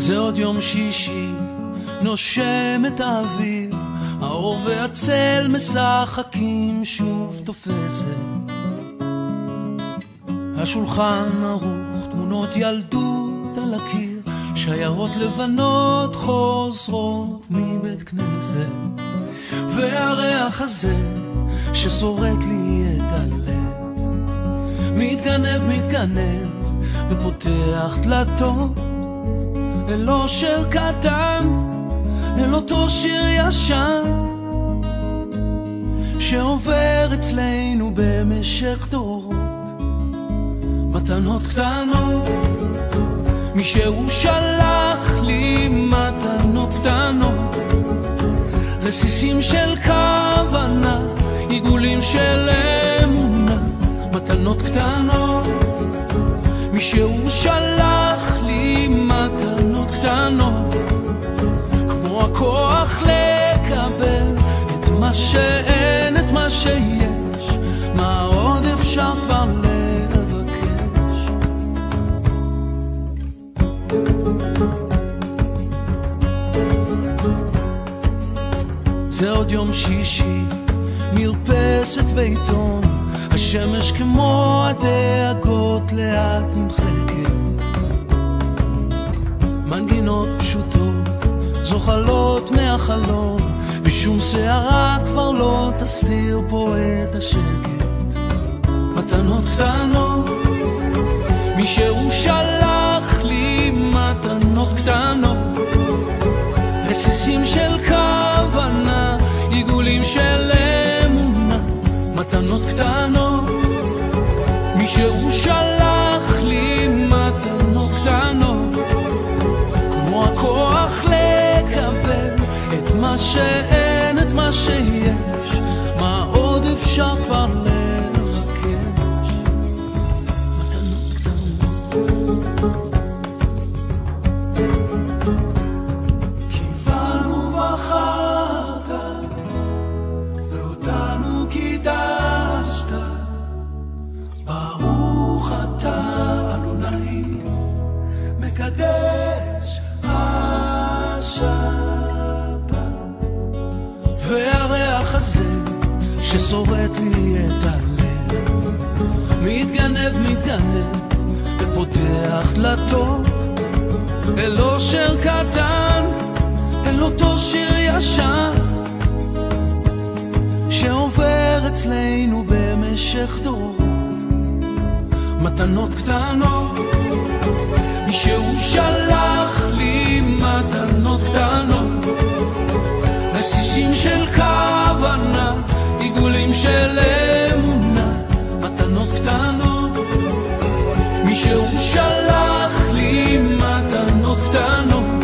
זה עוד יום שישי, נושם את האוויר, האור והצל משחקים, שוב תופסת השולחן ערוך, תמונות ילדות על הקיר, שיירות לבנות חוזרות מבית כנסת, והריח הזה ששורט לי את הלב מתגנב ופותח דלתות אל אושר קטן, אל אותו שיר ישן שעובר אצלנו במשך דורות. מתנות קטנות, מישהו שלח לי מתנות קטנות, רסיסים של כוונה, עיגולים של אמונה. מתנות קטנות, מישהו שלח לי מתנות קטנות, כמו הכוח לקבל את מה שאין, את מה שיש, מה עוד אפשר כבר לבקש. זה עוד יום שישי, מרפסת ועיתון, השמש כמו הדאגות לאט נמחקת, מנגינות פשוטות זוחלות מהחלום, ושום שערה כבר לא תסתיר פה את השקט. מתנות קטנות, מישהו שלח לי מתנות קטנות, רסיסים של כוונה, עיגולים של אמונה. מתנות קטנות, מישהו שלח לי מתנות קטנות, כמו הכוח לקבל את מה שאין, את מה שיש, מה עוד אפשר כבר לבקש. מתנות קטנות, כיוונו בחרת ואותנו קידשת, ברוך אתה אדוני מקדש השבת. והריח הזה ששורט לי את הלב מתגנב ופותח דלתות אל אושר קטן, אל אותו שיר ישן שעובר אצלנו במשך דורות. מתנות קטנות, מישהו שלח לי מתנות קטנות, רסיסים של כוונה, עיגולים של אמונה. מתנות קטנות, מישהו שלח לי מתנות קטנות,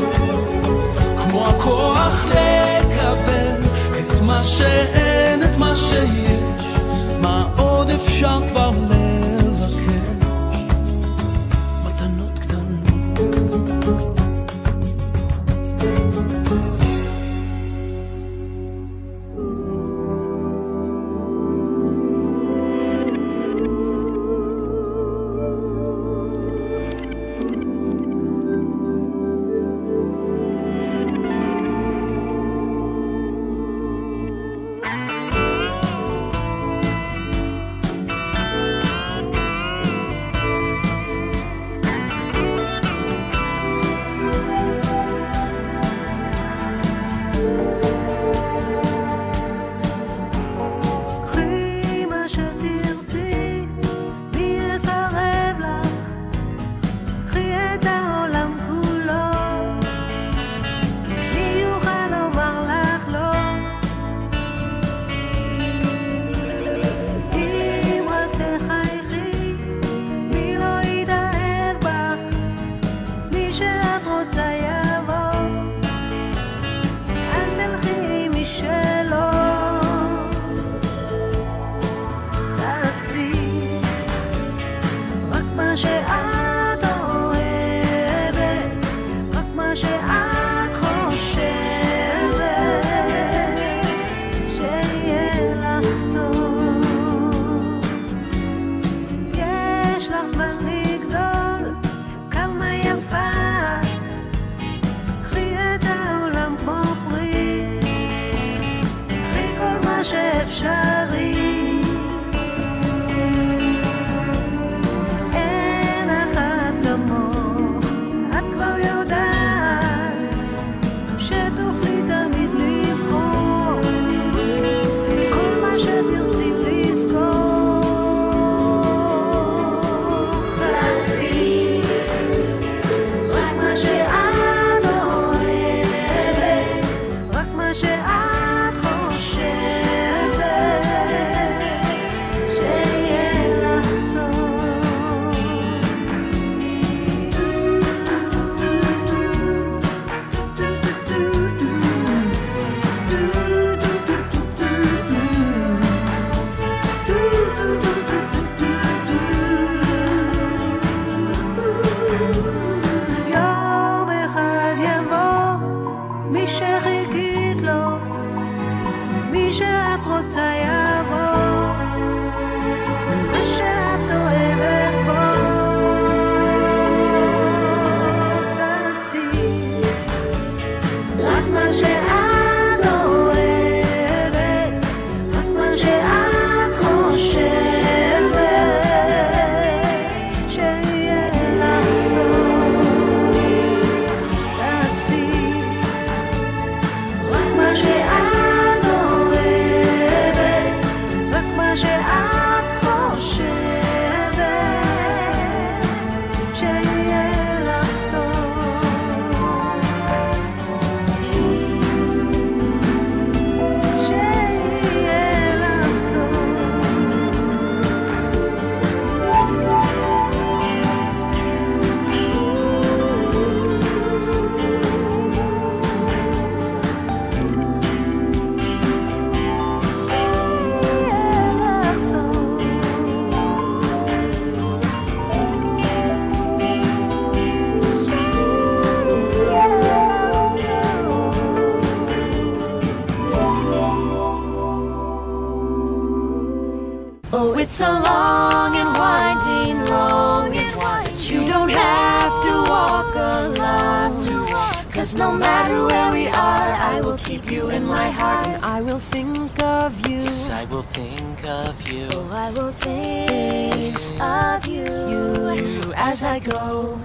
כמו הכוח לקבל את מה שאין, את מה שיש, מה עוד אפשר כבר לבקש. מתנות קטנות. It's a long and winding road. You don't have to walk alone. 'Cause no matter where we are, I will keep you in my heart, and I will think of you. Yes, I will think of you. Oh, I will think of you as I go.